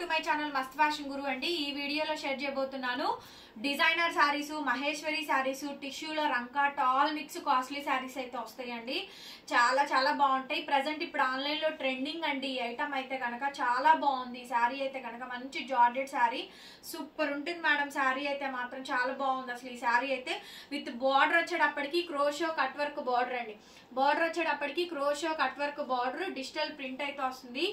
To my channel మస్త్ fashion గురు అండి. ఈ వీడియోలో షేర్ చేయబోతున్నాను డిజైనర్ సారీస్, మహేశ్వరి సారీస్, టిష్యూలో రంకాట్ ఆల్ మిక్స్ కాస్ట్లీ సారీస్ అయితే వస్తాయండి. చాలా చాలా బాగుంటాయి. ప్రజెంట్ ఇప్పుడు ఆన్లైన్ లో ట్రెండింగ్ అండి. ఈ ఐటమ్ అయితే కనుక చాలా బాగుంది. సారీ అయితే కనుక మంచి జార్జెట్ సారీ, సూపర్ ఉంటుంది మేడం. సారీ అయితే మాత్రం చాలా బాగుంది. అసలు ఈ సారీ అయితే విత్ బార్డర్ వచ్చేటప్పటికి క్రోషో కట్ వర్క్ బార్డర్ అండి. బార్డర్ వచ్చేటప్పటికి crochet cut work border, digital print అయితే వస్తుంది.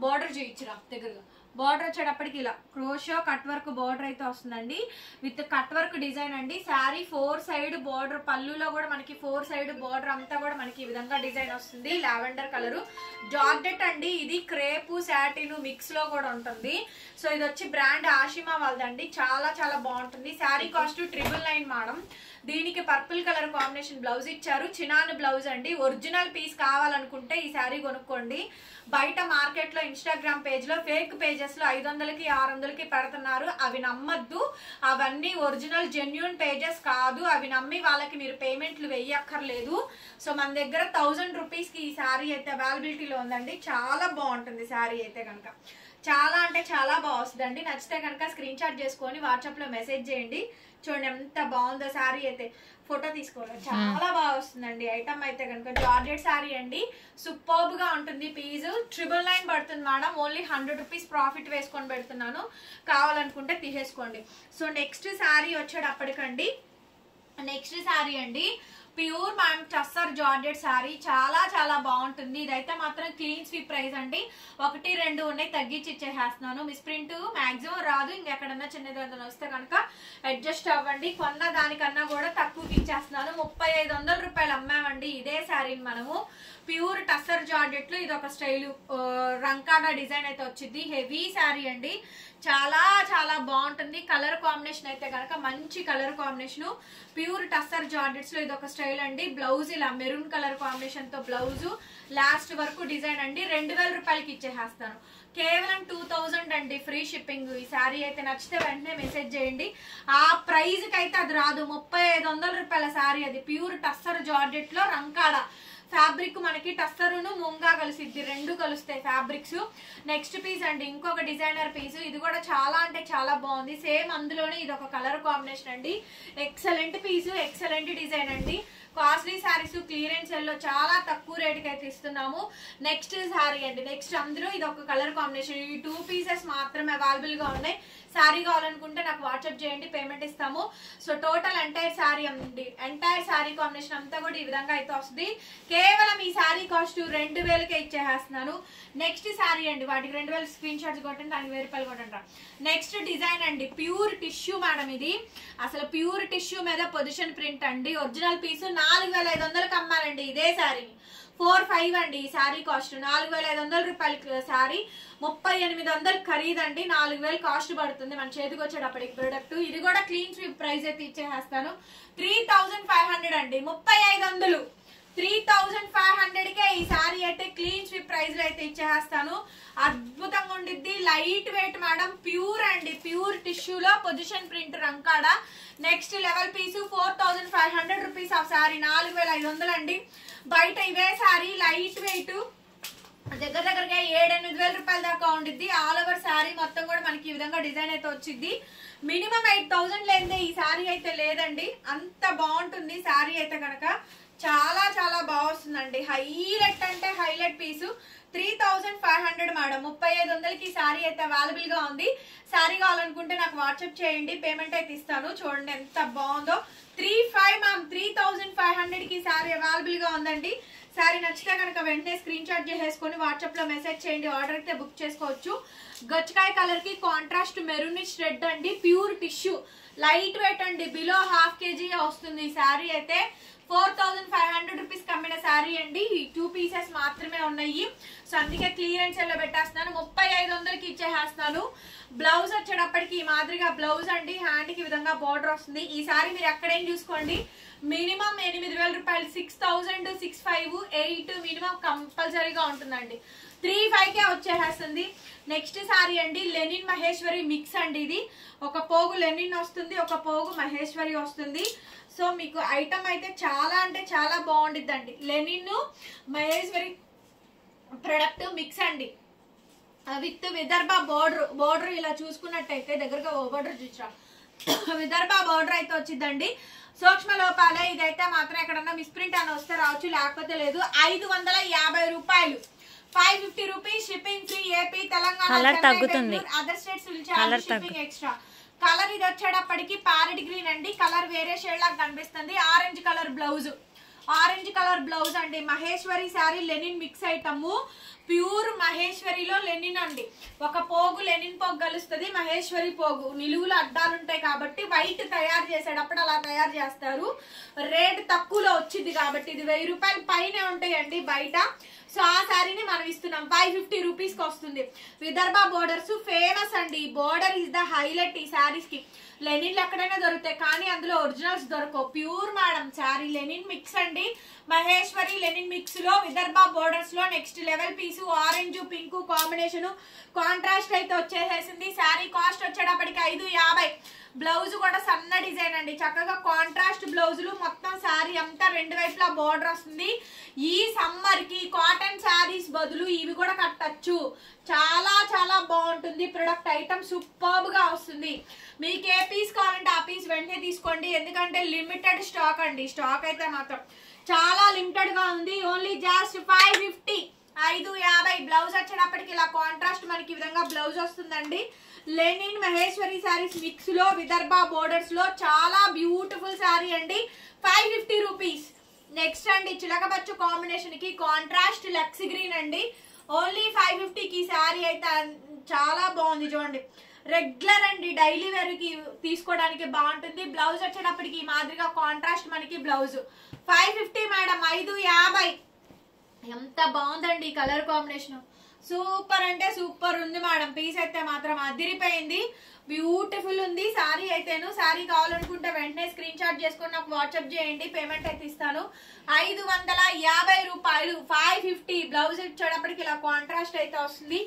బార్డర్ చూయించరా దగ్గరగా. బార్డర్ వచ్చేటప్పటికి ఇలా క్రోషో కట్ వర్క్ బార్డర్ అయితే వస్తుందండి. విత్ కట్ వర్క్ డిజైన్ అండి. శారీ 4 సైడ్ బార్డర్, పళ్ళులో కూడా మనకి 4 సైడ్ బార్డర్ అంతా కూడా మనకి ఈ విధంగా డిజైన్ వస్తుంది. లావెండర్ కలర్ జార్జెట్ అండి. ఇది క్రేపు సాటిన్ మిక్స్ లో కూడా ఉంటుంది. సో ఇది వచ్చి బ్రాండ్ ఆషిమా వాళ్ళదండి. చాలా చాలా బాగుంటుంది. Sari cost 999 madam. దీనికి పర్పుల్ కలర్ కాంబినేషన్ బ్లౌజ్ ఇచ్చారు. చినాన్ బ్లౌజ్ అండి. ఒరిజినల్ పీస్ కావాలనుకుంటే ఈ శారీ కొనుక్కోండి. బయట మార్కెట్ లో ఇన్స్టాగ్రామ్ పేజ్ లో ఫేక్ పేజెస్ లో 500కి 600కి పెడుతున్నారు. అవి నమ్మద్దు. అవన్నీ ఒరిజినల్ జెన్యూన్ పేజెస్ కాదు. అవి నమ్మి వాళ్ళకి మీరు పేమెంట్లు వెయ్యక్కర్లేదు. సో మన దగ్గర 1000 రూపీస్ కి ఈ శారీ అయితే అవైలబిలిటీలో ఉందండి. చాలా బాగుంటుంది శారీ అయితే కనుక. చాలా అంటే చాలా బాగా వస్తుందండి. నచ్చితే కనుక స్క్రీన్ షాట్ చేసుకొని వాట్సాప్ లో మెసేజ్ చేయండి. చూడండి ఎంత బాగుందో శారీ అయితే. ఫోటో తీసుకోవాలి. చాలా బాగా వస్తుందండి ఐటమ్ అయితే కనుక. జార్జెట్ శారీ అండి. సూపర్బ్ గా ఉంటుంది. పీస్ 999 పడుతుంది మేడం. ఓన్లీ 100 రూపీస్ ప్రాఫిట్ వేసుకొని పెడుతున్నాను. కావాలనుకుంటే తీసేసుకోండి. సో నెక్స్ట్ శారీ వచ్చేటప్పటికండి, నెక్స్ట్ శారీ అండి ప్యూర్ మ్యామ్ టస్సర్ జార్జెట్ శారీ. చాలా చాలా బాగుంటుంది. ఇదైతే మాత్రం క్లీన్ స్వీప్ ప్రైస్ అండి. 1, 2 ఉన్నాయి, తగ్గించి ఇచ్చేసేస్తున్నాను. మిస్ ప్రింట్ మాక్సిమం రాదు. ఇంకెక్కడన్నా చిన్నది వస్తే కనుక అడ్జస్ట్ అవ్వండి. కొన్న దానికన్నా కూడా తక్కువకి ఇచ్చేస్తున్నాను. 3500 రూపాయలు అమ్మామండి ఇదే శారీని మనము. ప్యూర్ టస్సర్ జార్జెట్ లో ఇది ఒక స్టైల్ రంకాడా డిజైన్ అయితే వచ్చింది. హెవీ శారీ అండి. చాలా చాలా బాగుంటుంది. కలర్ కాంబినేషన్ అయితే కనుక మంచి colour combination. Pure tussar georgettes లో ఇది ఒక స్టైల్ అండి. బ్లౌజ్ ఇలా మెరూన్ కలర్ కాంబినేషన్ తో బ్లౌజ్, లాస్ట్ వరకు డిజైన్ అండి. 2000 రూపాయలకి ఇచ్చేసేస్తాను. కేవలం 2000 అండి, ఫ్రీ షిప్పింగ్. ఈ శారీ అయితే నచ్చితే వెంటనే మెసేజ్ చేయండి. ఆ ప్రైజ్ కి అయితే అది రాదు. 3500 రూపాయల శారీ అది. ప్యూర్ టస్సర్ జార్జెట్ లో రంకాడా ఫ్యాబ్రిక్ మనకి టస్సరును ముంగా కలిసిద్ది, 2 కలుస్తాయి ఫ్యాబ్రిక్స్. నెక్స్ట్ పీస్ అండి, ఇంకొక డిజైనర్ పీస్. ఇది కూడా చాలా అంటే చాలా బాగుంది. సేమ్ అందులోనే ఇది ఒక కలర్ కాంబినేషన్ అండి. ఎక్సలెంట్ పీస్, ఎక్సలెంట్ డిజైన్ అండి. కాస్ట్లీ శారీస్ క్లియరెన్స్ సెల్ లో చాలా తక్కువ రేటుకి అయితే ఇస్తున్నాము. నెక్స్ట్ శారీ అండి. నెక్స్ట్ అందరూ ఇది ఒక కలర్ కాంబినేషన్. ఈ 2 పీసెస్ మాత్రమే అవైలబుల్ గా ఉన్నాయి. శారీ కావాలనుకుంటే నాకు వాట్సాప్ చేయండి, పేమెంట్ ఇస్తాము. సో టోటల్ ఎంటైర్ శారీ అండి, ఎంటైర్ శారీ కాంబినేషన్ అంతా కూడా ఈ విధంగా అయితే వస్తుంది. కేవలం ఈ శారీ కాస్ట్ 2000కే ఇచ్చేస్తున్నాను. నెక్స్ట్ శారీ అండి, వాటికి 2000 స్క్రీన్ షాట్స్ కొట్టండి, దానికి 1000 రూపాయలు కొట్టండి. నెక్స్ట్ డిజైన్ అండి, ప్యూర్ టిష్యూ మేడం. ఇది అసలు ప్యూర్ టిష్యూ మీద పొజిషన్ ప్రింట్ అండి. ఒరిజినల్ పీస్ 4500కి అమ్మారండి ఇదే శారీ. 45 అండి ఈ శారీ కాస్ట్. 4500 రూపాయలకి శారీ. 3800 ఖరీదండి. 4000 కాస్ట్ పడుతుంది మన చేతికి వచ్చేటప్పటికి ప్రొడక్ట్. ఇది కూడా క్లీన్ స్వీప్ ప్రైస్ అయితే ఇచ్చేస్తాను. 3500 అండి. 3500 3500కే ఈ శారీ అయితే క్లీన్ స్వీప్ ప్రైస్ లో అయితే ఇచ్చేస్తాను. అద్భుతంగా ఉండిద్ది. Light weight madam. ప్యూర్ అండి, ప్యూర్ టిష్యూలో పొజిషన్ ప్రింట్ రంకాడా. నెక్స్ట్ లెవెల్ పీసు 4500 రూపీస్ ఆ శారీ. 4500 అండి. బయట ఇవే శారీ లైట్ వెయిట్ దగ్గర దగ్గరగా 7-8 రూపాయల దాకా ఉండిద్ది. ఆల్ ఓవర్ శారీ మొత్తం కూడా మనకి ఈ విధంగా డిజైన్ అయితే వచ్చింది. మినిమం 8000 లేదే ఈ శారీ అయితే లేదండి. అంత బాగుంటుంది శారీ అయితే కనుక. చాలా చాలా బాగా వస్తుందండి. హైలైట్ అంటే హైలైట్ పీసు. 3500 మేడం. 3500కి శారీ అయితే అవైలబుల్ గా ఉంది. శారీ కావాలనుకుంటే నాకు వాట్సాప్ చేయండి, పేమెంట్ అయితే ఇస్తాను. చూడండి ఎంత బాగుందో. 35 మ్యామ్. 3500కి శారీ అవైలబుల్ గా ఉందండి. శారీ నచ్చితే కనుక వెంటనే స్క్రీన్ షాట్ చేసేసుకొని వాట్సాప్ లో మెసేజ్ చేయండి. ఆర్డర్ అయితే బుక్ చేసుకోవచ్చు. గచ్చకాయ కలర్ కి కాంట్రాస్ట్ మెరూనిష్ రెడ్ అండి. ప్యూర్ టిష్యూ లైట్ వెయిట్ అండి. బిలో 1/2 kg వస్తుంది ఈ శారీ అయితే. 4500 రూపీస్ కమ్మిన శారీ అండి. 2 పీసెస్ మాత్రమే ఉన్నాయి. సో అందుకే క్లియరెన్స్ లో పెట్టేస్తున్నాను. 3500కి ఇచ్చేస్తున్నాను. బ్లౌజ్ వచ్చేటప్పటికి ఈ మాదిరిగా బ్లౌజ్ అండి. హ్యాండ్ కి విధంగా బార్డర్ వస్తుంది. ఈ సారీ మీరు ఎక్కడేం చూసుకోండి, మినిమం 8000 రూపాయలు. 6000, 65, 8 మినిమం కంపల్సరీగా ఉంటుందండి. 35కే వచ్చేస్తుంది. నెక్స్ట్ సారీ అండి, లెనిన్ మహేశ్వరి మిక్స్ అండి. ఇది ఒక పోగు లెనిన్ వస్తుంది, ఒక పోగు మహేశ్వరి వస్తుంది. సో మీకు ఐటమ్ అయితే చాలా అంటే చాలా బాగుండిద్దండి. లెనిన్ మహేశ్వరి ప్రొడక్ట్ మిక్స్ అండి. విత్ విదర్భ బోర్డర్ ఇలా చూసుకున్నట్టయితే దగ్గరగా బోర్డర్ చూసా విదర్భ బోర్డర్ అయితే వచ్చిందండి. సూక్ష్మ లోపాలే, ఇదైతే మాత్రం ఎక్కడన్నా మిస్ప్రింట్ అని వస్తే రావచ్చు, లేకపోతే లేదు. 550 రూపాయలు, 550 rupees shipping free. AP, Telangana, other states shipping extra. Colour ఇది వచ్చేటప్పటికి ప్యారెట్ గ్రీన్ అండి. కలర్ వేరే షేడ్ లాగా కనిపిస్తుంది. Orange colour blouse, orange colour blouse అండి. Maheshwari sari linen mix item, pure మహేశ్వరిలో లెనిన్ అండి. ఒక పోగు లెనిన్ పోగు కలుస్తుంది, మహేశ్వరి పోగు. నిలువులు అడ్డాలు ఉంటాయి కాబట్టి వైట్ తయారు చేసేటప్పుడు అలా తయారు చేస్తారు. రేట్ తక్కువలో వచ్చింది కాబట్టి ఇది 1000 రూపాయల పైనే ఉంటాయండి బయట. సో ఆ శారీని మనం ఇస్తున్నాం 550 రూపీస్ కి వస్తుంది. విదర్భ బోర్డర్స్ ఫేమస్ అండి. బోర్డర్ ఇస్ ద హైలైట్ ఈ శారీస్ కి. లెనిన్లు ఎక్కడైనా దొరుకుతాయి కానీ అందులో ఒరిజినల్స్ దొరకవు. Pure madam sari linen mix అండి. మహేశ్వరి లెనిన్ మిక్స్ లో విదర్భ బోర్డర్స్ లో నెక్స్ట్ లెవెల్ పీసు. ఆరెంజ్ పింక్ కాంబినేషన్ కాంట్రాస్ట్ అయితే వచ్చేసేసింది. శారీ కాస్ట్ వచ్చేటప్పటికి 550. బ్లౌజ్ కూడా సన్న డిజైన్ అండి. చక్కగా కాంట్రాస్ట్ బ్లౌజులు. మొత్తం శారీ అంతా 2 వైపులా బోర్డర్ వస్తుంది. ఈ సమ్మర్ కి కాటన్ శారీస్ బదులు ఇవి కూడా కట్టచ్చు. చాలా చాలా బాగుంటుంది ప్రొడక్ట్. ఐటమ్ సూపర్బ్ గా వస్తుంది. మీకు ఏ పీస్ కావాలంటే ఆ పీస్ వెంటనే తీసుకోండి, ఎందుకంటే లిమిటెడ్ స్టాక్ అండి. స్టాక్ అయితే మాత్రం చాలా లిమిటెడ్ గా ఉంది. Only just 550, 550. బ్లౌజ్ వచ్చేటప్పటికి ఇలా కాంట్రాస్ట్ మనకి ఈ విధంగా బ్లౌజ్ వస్తుందండి. లెనిన్ మహేశ్వరి శారీస్ మిక్స్ లో విదర్భ బోర్డర్స్ లో చాలా బ్యూటిఫుల్ శారీ అండి. 550 రూపీస్. నెక్స్ట్ అండి చిలకపచ్చు కాంబినేషన్ కి కాంట్రాస్ట్ లక్స్ గ్రీన్ అండి. ఓన్లీ 550 కి శారీ అయితే చాలా బాగుంది చూడండి. రెగ్యులర్ అండి, డైలీ వేర్ కి తీసుకోవడానికి బాగుంటుంది. బ్లౌజ్ వచ్చేటప్పటికి ఈ మాదిరిగా కాంట్రాస్ట్ మనకి బ్లౌజ్. 550 మేడం, 550. ఎంత బాగుందండి కలర్ కాంబినేషన్. సూపర్ అంటే సూపర్ ఉంది మేడం. పీస్ అయితే మాత్రం అదిరిపోయింది. బ్యూటిఫుల్ ఉంది శారీ అయితేను. శారీ కావాలనుకుంటే వెంటనే స్క్రీన్ షాట్ చేసుకొని నాకు వాట్సాప్ చేయండి, పేమెంట్ అయితే ఇస్తాను. 550 రూపాయలు, 550. బ్లౌజ్ ఇచ్చేటప్పటికి ఇలా కాంట్రాస్ట్ అయితే వస్తుంది.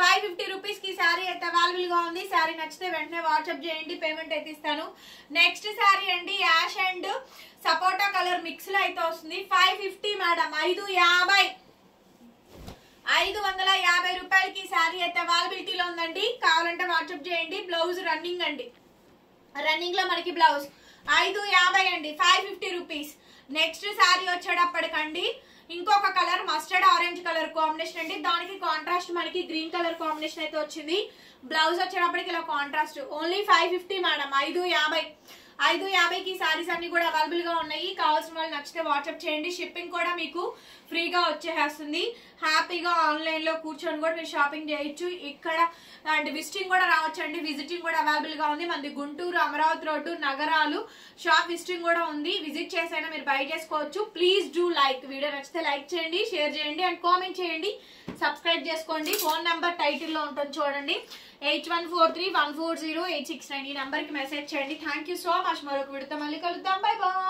550 రూపీస్ కి శారీ అయితే అవైలబుల్ గా ఉంది. శారీ నచ్చితే వెంటనే వాట్సాప్ చేయండి, పేమెంట్ అయితే ఇస్తాను. నెక్స్ట్ శారీ అండి యాష్ అండ్ సపోటా కలర్ మిక్స్ లో అయితే వస్తుంది. 550 మేడం, 550. 550 రూపాయలకి శారీ అయితే అవైలబిలిటీలో ఉందండి. కావాలంటే వాట్సాప్ చేయండి. బ్లౌజ్ రన్నింగ్ అండి. రన్నింగ్ లో మనకి బ్లౌజ్ 550 అండి, 550 రూపీస్. నెక్స్ట్ శారీ వచ్చేటప్పటికండి ఇంకొక colour mustard orange colour combination అండి. దానికి కాంట్రాస్ట్ మనకి గ్రీన్ కలర్ కాంబినేషన్ అయితే వచ్చింది. బ్లౌజ్ వచ్చేటప్పటికి ఇలా కాంట్రాస్ట్. Only 550 madam, 550. 550కి శారీస్ అన్ని కూడా అవైలబుల్ గా ఉన్నాయి. కావాల్సిన వాళ్ళు నచ్చితే వాట్సాప్ చేయండి. షిప్పింగ్ కూడా మీకు ఫ్రీగా వచ్చేస్తుంది. హ్యాపీగా ఆన్లైన్ లో కూర్చొని కూడా మీరు షాపింగ్ చేయొచ్చు. ఇక్కడ అండ్ విజిటింగ్ కూడా రావచ్చండి. విజిటింగ్ కూడా అవైలబుల్ గా ఉంది. మనది గుంటూరు, అమరావతి రోడ్డు, నగరాలు. షాప్ విజిటింగ్ కూడా ఉంది. విజిట్ చేసైనా మీరు బై చేసుకోవచ్చు. Please do like. వీడియో నచ్చితే లైక్ చేయండి, షేర్ చేయండి అండ్ కామెంట్ చేయండి. సబ్స్క్రైబ్ చేసుకోండి. ఫోన్ నెంబర్ టైటిల్ లో ఉంటుంది చూడండి, 8143140869. ఈ నెంబర్ కి మెసేజ్ చేయండి. Thank you so much. మరొక వీడియోతో మళ్ళీ కలుద్దాం. Bye bye.